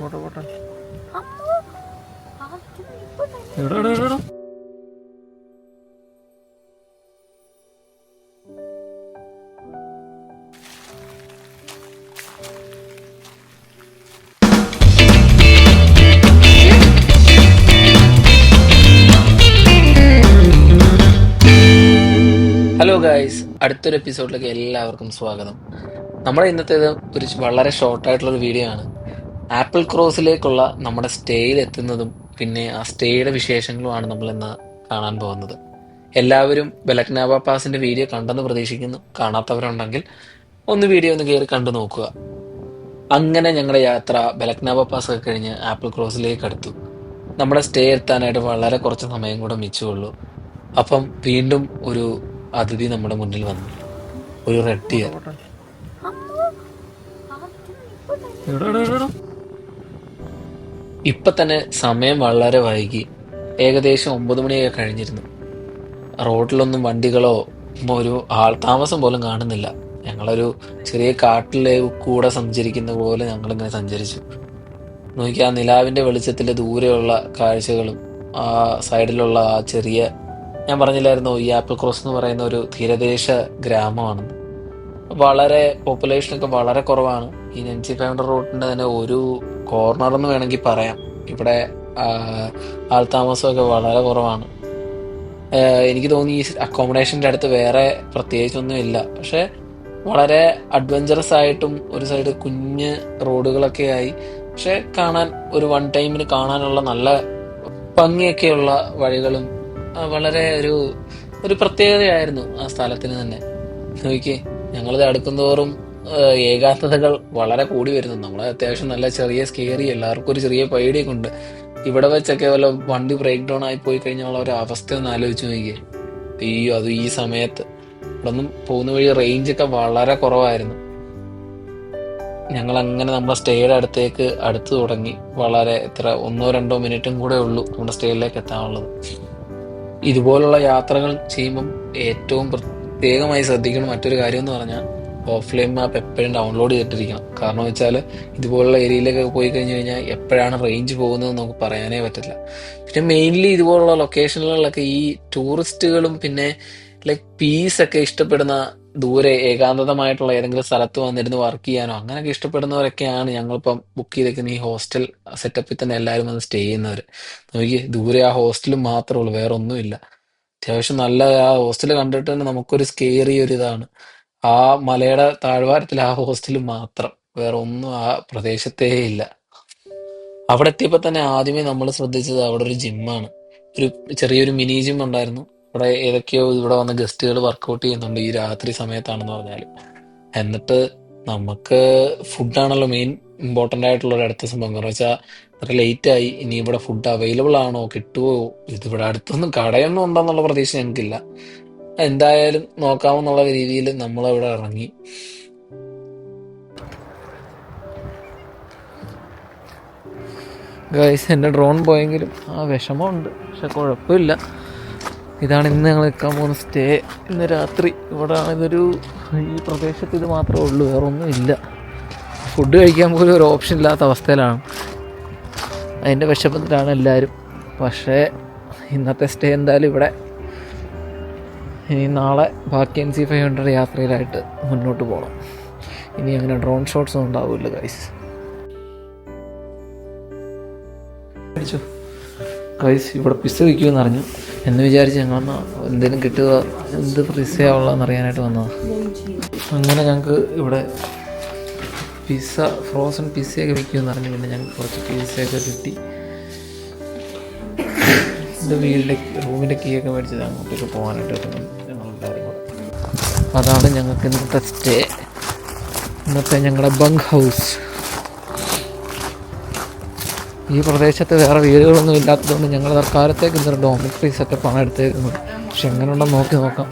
Hello guys, അടുത്തൊരു എപ്പിസോഡിലേക്ക് എല്ലാവർക്കും സ്വാഗതം. നമ്മുടെ ഇന്നത്തേത് വളരെ ഷോർട്ടായിട്ടുള്ളൊരു വീഡിയോ ആണ്. ആപ്പിൾ ക്രോസിലേക്കുള്ള നമ്മുടെ സ്റ്റേയിൽ എത്തുന്നതും പിന്നെ ആ സ്റ്റേയുടെ വിശേഷങ്ങളുമാണ് നമ്മൾ ഇന്ന് കാണാൻ പോകുന്നത്. എല്ലാവരും ബലക്നാവ പാസിന്റെ വീഡിയോ കണ്ടെന്ന് പ്രതീക്ഷിക്കുന്നു. കാണാത്തവരുണ്ടെങ്കിൽ വീഡിയോ ഒന്ന് കയറി കണ്ടു നോക്കുക. അങ്ങനെ ഞങ്ങളുടെ യാത്ര ബലക്നാവ പാസ് ഒക്കെ കഴിഞ്ഞ് ആപ്പിൾ ക്രോസിലേക്ക് അടുത്തു. നമ്മുടെ സ്റ്റേ എത്താനായിട്ട് വളരെ കുറച്ച് സമയം കൂടെ മിച്ചമുള്ളൂ. അപ്പം വീണ്ടും ഒരു അതിഥി നമ്മുടെ മുന്നിൽ വന്നു. ഒരു റെഡ് ഡിയർ. ഇപ്പൊ തന്നെ സമയം വളരെ വൈകി. ഏകദേശം 9 മണിയൊക്കെ കഴിഞ്ഞിരുന്നു. റോഡിലൊന്നും വണ്ടികളോ ഒരു ആൾതാമസം പോലും കാണുന്നില്ല. ഞങ്ങളൊരു ചെറിയ കാട്ടിലെ കൂടെ സഞ്ചരിക്കുന്ന പോലെ ഞങ്ങളിങ്ങനെ സഞ്ചരിച്ചു. നോക്കി, ആ നിലാവിന്റെ വെളിച്ചത്തിലെ ദൂരെയുള്ള കാഴ്ചകളും ആ സൈഡിലുള്ള ആ ചെറിയ, ഞാൻ പറഞ്ഞില്ലായിരുന്നു ഈ ആപ്പിൾ ക്രോസ് എന്ന് പറയുന്ന ഒരു തീരദേശ ഗ്രാമമാണെന്ന്. വളരെ പോപ്പുലേഷനൊക്കെ വളരെ കുറവാണ്. ഈ നെൻസി 500 റൂട്ടിന്റെ തന്നെ ഒരു കോർണർ എന്ന് വേണമെങ്കിൽ പറയാം. ഇവിടെ ആൾതാമസമൊക്കെ വളരെ കുറവാണ്. എനിക്ക് തോന്നി ഈ അക്കോമഡേഷന്റെ അടുത്ത് വേറെ പ്രത്യേകിച്ചൊന്നും ഇല്ല. പക്ഷെ വളരെ അഡ്വഞ്ചറസ് ആയിട്ടും ഒരു സൈഡ് കുഞ്ഞ് റോഡുകളൊക്കെ ആയി. പക്ഷെ കാണാൻ ഒരു വൺ ടൈമിന് കാണാനുള്ള നല്ല ഭംഗിയൊക്കെയുള്ള വഴികളും വളരെ ഒരു പ്രത്യേകതയായിരുന്നു ആ സ്ഥലത്തിന് തന്നെ. നോക്കിയേ, ഞങ്ങളിത് അടുക്കുന്തോറും ഏകാന്തതകൾ വളരെ കൂടി വരുന്നു. നമ്മളെ അത്യാവശ്യം നല്ല ചെറിയ സ്കേറി, എല്ലാവർക്കും ഒരു ചെറിയ പേടിയൊക്കെ ഉണ്ട്. ഇവിടെ വെച്ചൊക്കെ വല്ല വണ്ടി ബ്രേക്ക് ഡൗൺ ആയി പോയി കഴിഞ്ഞാൽ ഒരു അവസ്ഥ ഒന്ന് ആലോചിച്ച് നോക്കിയേ. അയ്യോ, അത് ഈ സമയത്ത് ഇവിടെ ഒന്നും പോകുന്ന വഴി റേഞ്ചൊക്കെ വളരെ കുറവായിരുന്നു. ഞങ്ങൾ അങ്ങനെ നമ്മുടെ സ്റ്റേയുടെ അടുത്ത് തുടങ്ങി. വളരെ 1-2 മിനിറ്റും കൂടെ ഉള്ളൂ നമ്മുടെ സ്റ്റേയിലേക്ക് എത്താനുള്ളത്. ഇതുപോലുള്ള യാത്രകൾ ചെയ്യുമ്പം ഏറ്റവും പ്രത്യേകമായി ശ്രദ്ധിക്കണം മറ്റൊരു കാര്യം എന്ന് പറഞ്ഞാൽ ഓഫ്ലൈൻ മാപ്പ് എപ്പോഴും ഡൗൺലോഡ് ചെയ്തിട്ടിരിക്കണം. കാരണം വെച്ചാൽ ഇതുപോലുള്ള ഏരിയയിലൊക്കെ പോയി കഴിഞ്ഞു കഴിഞ്ഞാൽ എപ്പോഴാണ് റേഞ്ച് പോകുന്നത് നമുക്ക് പറയാനേ പറ്റില്ല. പിന്നെ മെയിൻലി ഇതുപോലുള്ള ലൊക്കേഷനുകളിലൊക്കെ ഈ ടൂറിസ്റ്റുകളും പിന്നെ ലൈക്ക് പീസൊക്കെ ഇഷ്ടപ്പെടുന്ന, ദൂരെ ഏകാന്തമായിട്ടുള്ള ഏതെങ്കിലും സ്ഥലത്ത് വന്നിരുന്ന് വർക്ക് ചെയ്യാനോ അങ്ങനെയൊക്കെ ഇഷ്ടപ്പെടുന്നവരൊക്കെയാണ് ഞങ്ങളിപ്പം ബുക്ക് ചെയ്തേക്കുന്ന ഈ ഹോസ്റ്റൽ സെറ്റപ്പിൽ തന്നെ എല്ലാവരും വന്ന് സ്റ്റേ ചെയ്യുന്നവർ. നോക്കി, ദൂരെ ആ ഹോസ്റ്റലും മാത്രമേ ഉള്ളൂ, വേറെ ഒന്നുമില്ല. അത്യാവശ്യം നല്ല ആ ഹോസ്റ്റൽ കണ്ടിട്ട് തന്നെ നമുക്കൊരു സ്കേറിയ ഒരു ഇതാണ്. ആ മലയുടെ താഴ്വാരത്തിൽ ആ ഹോസ്റ്റൽ മാത്രം, വേറെ ഒന്നും ആ പ്രദേശത്തേ ഇല്ല. അവിടെ എത്തിയപ്പോൾ തന്നെ ആദ്യമേ നമ്മൾ ശ്രദ്ധിച്ചത് അവിടെ ഒരു ജിമ്മാണ്. ഒരു ചെറിയൊരു മിനി ജിം ഉണ്ടായിരുന്നു. ഇവിടെ ഏതൊക്കെയോ ഇവിടെ വന്ന ഗസ്റ്റുകൾ വർക്കൗട്ട് ചെയ്യുന്നുണ്ട് ഈ രാത്രി സമയത്താണെന്ന് പറഞ്ഞാൽ. എന്നിട്ട് നമുക്ക് ഫുഡാണല്ലോ മെയിൻ ഇമ്പോർട്ടൻ്റ് ആയിട്ടുള്ള ഒരു അടുത്ത സംഭവം. കാരണം വെച്ചാൽ അത്ര ലേറ്റ് ആയി, ഇനി ഇവിടെ ഫുഡ് അവൈലബിൾ ആണോ, കിട്ടുമോ, ഇതിവിടെ അടുത്തൊന്നും കടയൊന്നും ഉണ്ടെന്നുള്ള പ്രതീക്ഷ ഞങ്ങൾക്കില്ല. എന്തായാലും നോക്കാമെന്നുള്ള രീതിയിൽ നമ്മളവിടെ ഇറങ്ങി. ഗൈസ്, എൻ്റെ ഡ്രോൺ പോയെങ്കിലും ആ വിഷമമുണ്ട്. പക്ഷെ കുഴപ്പമില്ല. ഇതാണ് ഇന്ന് ഞങ്ങൾ നിൽക്കാൻ പോകുന്ന സ്റ്റേ. ഇന്ന് രാത്രി ഇവിടെ ഈ പ്രദേശത്ത് ഇത് മാത്രമേ ഉള്ളൂ, വേറെ ഒന്നും ഇല്ല. ഫുഡ് കഴിക്കാൻ പോലും ഒരു ഓപ്ഷൻ ഇല്ലാത്ത അവസ്ഥയിലാണ്. അതിൻ്റെ വിഷമത്തിലാണ് എല്ലാവരും. പക്ഷേ ഇന്നത്തെ സ്റ്റേ എന്തായാലും ഇവിടെ. ഇനി നാളെ ബാക്കി NC 500 യാത്രയിലായിട്ട് മുന്നോട്ട് പോകണം. ഇനി അങ്ങനെ ഡ്രോൺ ഷോട്ട്സ് ഒന്നും ഉണ്ടാവില്ല ഗൈസ്. ഗൈസ്, ഇവിടെ പിസ്സ വിൽക്കുമെന്ന് അറിഞ്ഞു. എന്ന് വിചാരിച്ച് ഞങ്ങൾ എന്തെങ്കിലും കിട്ടുക, എന്ത് പിസ്സയാവുള്ളതെന്ന് അറിയാനായിട്ട് വന്നതാണ്. അങ്ങനെ ഞങ്ങൾക്ക് ഇവിടെ ഫ്രോസൺ പിസ്സയൊക്കെ വിൽക്കുമെന്ന് അറിഞ്ഞു. പിന്നെ ഞങ്ങൾക്ക് കുറച്ച് പിസ്സയൊക്കെ കിട്ടി. എൻ്റെ റൂമിൻ്റെ കീ ഒക്കെ മേടിച്ചത് അങ്ങോട്ടേക്ക് പോകാനായിട്ട് ഞങ്ങളെല്ലാവരും കൂടെ. അതാണ് ഞങ്ങൾക്ക് ഇന്നത്തെ സ്റ്റേ, ഇന്നത്തെ ഞങ്ങളുടെ ബങ്ക് ഹൗസ്. ഈ പ്രദേശത്ത് വേറെ വീടുകളൊന്നും ഇല്ലാത്തതുകൊണ്ട് ഞങ്ങൾ തൽക്കാലത്തേക്ക് ഇന്നൊരു ഡോമിട്രീസൊക്കെ പണം എടുത്തേക്കുന്നത്. പക്ഷെ എങ്ങനെയുണ്ടെന്ന് നോക്കാം.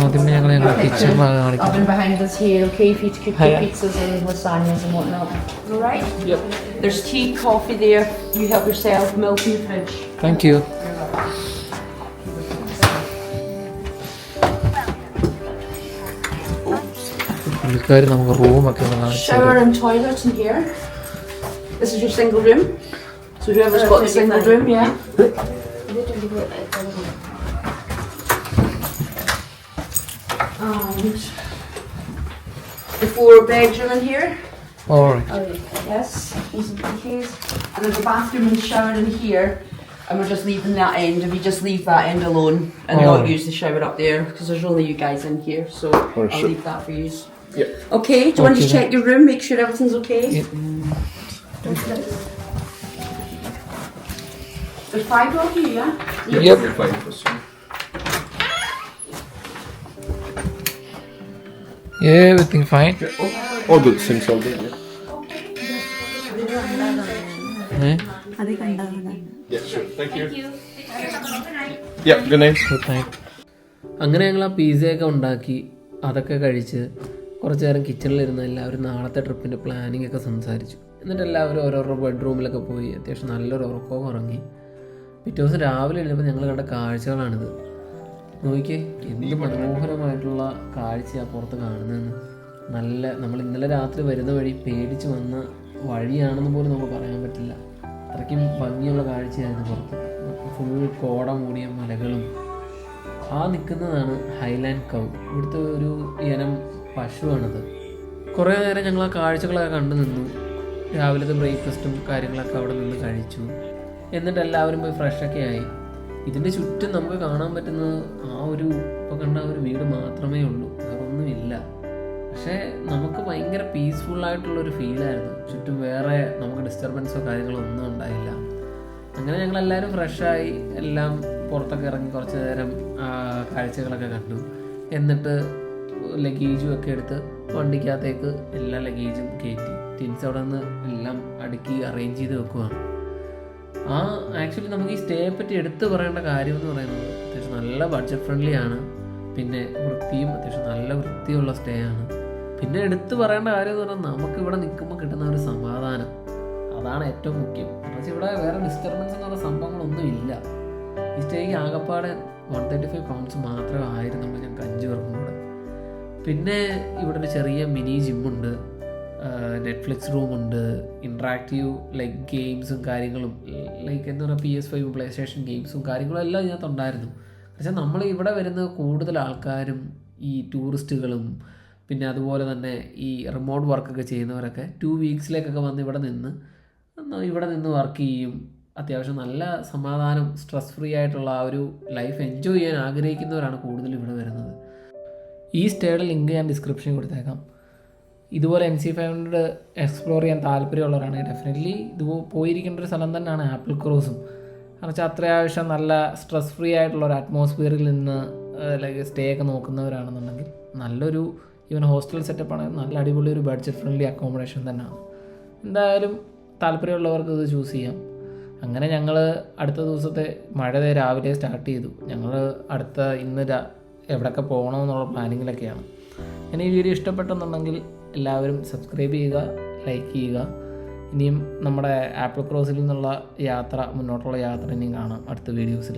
ആദ്യമേ ഞങ്ങൾ കിച്ചണിലാണ് കാണിക്കുന്നത്. Thank you. പുള്ളിക്കാർ നമുക്ക് റൂമൊക്കെ ഒന്ന് കാണിച്ചു. Shower and toilet in here. This is your single room. So whoever's got the single room, yeah. And the 4-bedroom in here. Alright. Yes, these are the keys. And there's a bathroom and shower in here. And we're just leaving that end, and we just leave that end alone and not use the shower up there because there's only you guys in here, so I'll leave that for you. Yeah. Okay, do you want to check your room, make sure everything's okay? There's 5 of you, yeah? Yep. You're fine, Christian. Everything fine. All good, since all good, yeah. Yeah, sure. Thank you. Yeah, good night. Good night. അങ്ങനെ ഞങ്ങൾ ആ പിസയൊക്കെ ഉണ്ടാക്കി അതൊക്കെ കഴിച്ച് കുറച്ച് നേരം കിച്ചണിലിരുന്ന് എല്ലാവരും നാളത്തെ ട്രിപ്പിൻ്റെ പ്ലാനിങ് ഒക്കെ സംസാരിച്ചു. എന്നിട്ട് എല്ലാവരും ഓരോരോ ബെഡ്റൂമിലൊക്കെ പോയി അത്യാവശ്യം നല്ലൊരു ഉറക്കവും ഉറങ്ങി. പിറ്റേ ദിവസം രാവിലെ എഴുന്നപ്പോൾ ഞങ്ങൾ കണ്ട കാഴ്ചകളാണിത്. നോക്കിയേ, എന്ത് മനോഹരമായിട്ടുള്ള കാഴ്ചയാണ് പുറത്ത് കാണുന്നതെന്ന്. നമ്മൾ ഇന്നലെ രാത്രി വരുന്ന വഴി പേടിച്ച് വന്ന വഴിയാണെന്ന് പോലും നമുക്ക് പറയാൻ പറ്റില്ല. അത്രയ്ക്കും ഭംഗിയുള്ള കാഴ്ചയായിരുന്നു പുറത്ത്. ഫുൾ കോട മൂടിയ മലകളും. ആ നിൽക്കുന്നതാണ് ഹൈലാൻഡ് കൗ. ഇവിടുത്തെ ഒരു ഇനം പശുവാണത്. കുറേ നേരം ഞങ്ങൾ ആ കാഴ്ചകളൊക്കെ കണ്ടു നിന്നു. രാവിലത്തെ ബ്രേക്ക്ഫാസ്റ്റും കാര്യങ്ങളൊക്കെ അവിടെ നിന്ന് കഴിച്ചു. എന്നിട്ട് എല്ലാവരും പോയി ഫ്രഷൊക്കെ ആയി. ഇതിൻ്റെ ചുറ്റും നമുക്ക് കാണാൻ പറ്റുന്നത് ഇപ്പോൾ കണ്ട ഒരു വീട് മാത്രമേ ഉള്ളൂ, വേറെ ഒന്നുമില്ല. പക്ഷേ നമുക്ക് ഭയങ്കര പീസ്ഫുള്ളായിട്ടുള്ളൊരു ഫീലായിരുന്നു. ചുറ്റും വേറെ നമുക്ക് ഡിസ്റ്റർബൻസോ കാര്യങ്ങളോ ഒന്നും ഉണ്ടായില്ല. അങ്ങനെ ഞങ്ങളെല്ലാവരും ഫ്രഷായി എല്ലാം പുറത്തൊക്കെ ഇറങ്ങി കുറച്ച് നേരം കാഴ്ചകളൊക്കെ കണ്ടു. എന്നിട്ട് ലഗേജും ഒക്കെ എടുത്ത് വണ്ടിക്കകത്തേക്ക് എല്ലാ ലഗേജും കയറ്റി ടിൻസ് അവിടെ നിന്ന് എല്ലാം അടുക്കി അറേഞ്ച് ചെയ്ത് വെക്കുവാണ്. ആക്ച്വലി നമുക്ക് ഈ സ്റ്റേയെ പറ്റി എടുത്ത് പറയേണ്ട കാര്യം എന്ന് പറയുന്നത് അത്യാവശ്യം നല്ല ബഡ്ജറ്റ് ഫ്രണ്ട്ലി ആണ്. പിന്നെ വൃത്തിയും അത്യാവശ്യം നല്ല വൃത്തിയുള്ള സ്റ്റേ ആണ്. പിന്നെ എടുത്ത് പറയേണ്ട കാര്യം എന്ന് പറഞ്ഞാൽ നമുക്കിവിടെ നിൽക്കുമ്പോൾ കിട്ടുന്ന ഒരു സമാധാനം, അതാണ് ഏറ്റവും മുഖ്യം. പക്ഷേ ഇവിടെ വേറെ ഡിസ്റ്റർബൻസ് എന്ന് പറഞ്ഞ സംഭവങ്ങളൊന്നും ഇല്ല. ഈ സ്റ്റേക്ക് ആകെപ്പാടെ 135 pounds മാത്രമേ ആയിരുന്നുള്ളൂ ഞങ്ങൾക്ക് 5 പേർക്കും കൂടെ. പിന്നെ ഇവിടെ ഒരു ചെറിയ മിനി ജിമ്മുണ്ട്, നെറ്റ്ഫ്ലിക്സ് റൂമുണ്ട്, ഇൻട്രാക്റ്റീവ് ലൈക്ക് ഗെയിംസും കാര്യങ്ങളും, ലൈക്ക് എന്താ പറയുക PS5 പ്ലേ സ്റ്റേഷൻ ഗെയിംസും കാര്യങ്ങളും എല്ലാം ഇതിനകത്തുണ്ടായിരുന്നു. പക്ഷേ നമ്മൾ ഇവിടെ വരുന്ന കൂടുതൽ ആൾക്കാരും ഈ ടൂറിസ്റ്റുകളും പിന്നെ അതുപോലെ തന്നെ ഈ റിമോട്ട് വർക്കൊക്കെ ചെയ്യുന്നവരൊക്കെ 2 weeksലേക്കൊക്കെ വന്ന് ഇവിടെ നിന്ന് വർക്ക് ചെയ്യും. അത്യാവശ്യം നല്ല സമാധാനം, സ്ട്രെസ് ഫ്രീ ആയിട്ടുള്ള ആ ഒരു ലൈഫ് എൻജോയ് ചെയ്യാൻ ആഗ്രഹിക്കുന്നവരാണ് കൂടുതൽ ഇവിടെ വരുന്നത്. ഈ സ്റ്റേയുടെ ലിങ്ക് ഞാൻ ഡിസ്ക്രിപ്ഷനിൽ കൊടുത്തേക്കാം. ഇതുപോലെ NC500 എക്സ്പ്ലോർ ചെയ്യാൻ താല്പര്യമുള്ളവരാണെങ്കിൽ ഡെഫിനറ്റ്ലി ഇത് പോയിരിക്കേണ്ട ഒരു സ്ഥലം തന്നെയാണ് ആപ്പിൾ ക്രോസും. കാരണം വെച്ചാൽ അത്യാവശ്യം നല്ല സ്ട്രെസ് ഫ്രീ ആയിട്ടുള്ള ഒരു അറ്റ്മോസ്ഫിയറിൽ നിന്ന് ലൈക്ക് സ്റ്റേ ഒക്കെ നോക്കുന്നവരാണെന്നുണ്ടെങ്കിൽ നല്ലൊരു ഈവൻ ഹോസ്റ്റൽ സെറ്റപ്പ് ആണെങ്കിൽ നല്ല അടിപൊളി ഒരു ബഡ്ജറ്റ് ഫ്രണ്ട്ലി അക്കോമഡേഷൻ തന്നെയാണ്. എന്തായാലും താല്പര്യമുള്ളവർക്ക് ഇത് ചൂസ് ചെയ്യാം. അങ്ങനെ ഞങ്ങൾ അടുത്ത ദിവസത്തെ മഴ രാവിലെ സ്റ്റാർട്ട് ചെയ്തു. ഞങ്ങൾ ഇന്ന് എവിടെയൊക്കെ പോകണമെന്നുള്ള പ്ലാനിങ്ങിലൊക്കെയാണ്. ഇനി ഈ വീഡിയോ ഇഷ്ടപ്പെട്ടെന്നുണ്ടെങ്കിൽ എല്ലാവരും സബ്സ്ക്രൈബ് ചെയ്യുക, ലൈക്ക് ചെയ്യുക. ഇനിയും നമ്മുടെ ആപ്പിൾ ക്രോസിൽ നിന്നുള്ള മുന്നോട്ടുള്ള യാത്ര ഇനിയും കാണാം അടുത്ത വീഡിയോസിൽ.